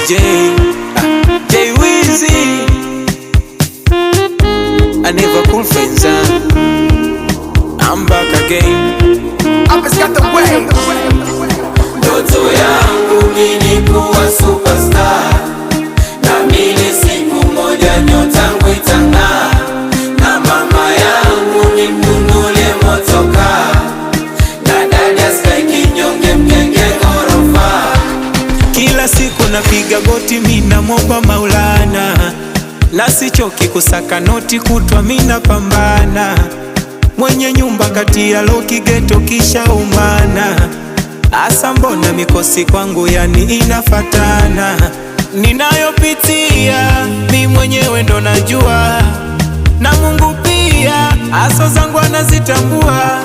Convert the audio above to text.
J Wizzy, I never could friends. I'm back again. I've got the way. Ndoto yangu mimi kuwa superstar, na mimi siku moja nyota yangu itang'aa, na mama yangu nimnunulie motoka, na dada sky kinyonge mjenge ghorofa. Kila siku napiga goti mina momba Maulana, na sichoki kusaka noti kutwa mina pambana. Mwenye nyumba kati ya loki geto kisha umana, asa mbona mikosi kwangu yani inafatana. Ninayopitia mi mwenyewe ndo najua, na Mungu pia aso zangu anazitambua.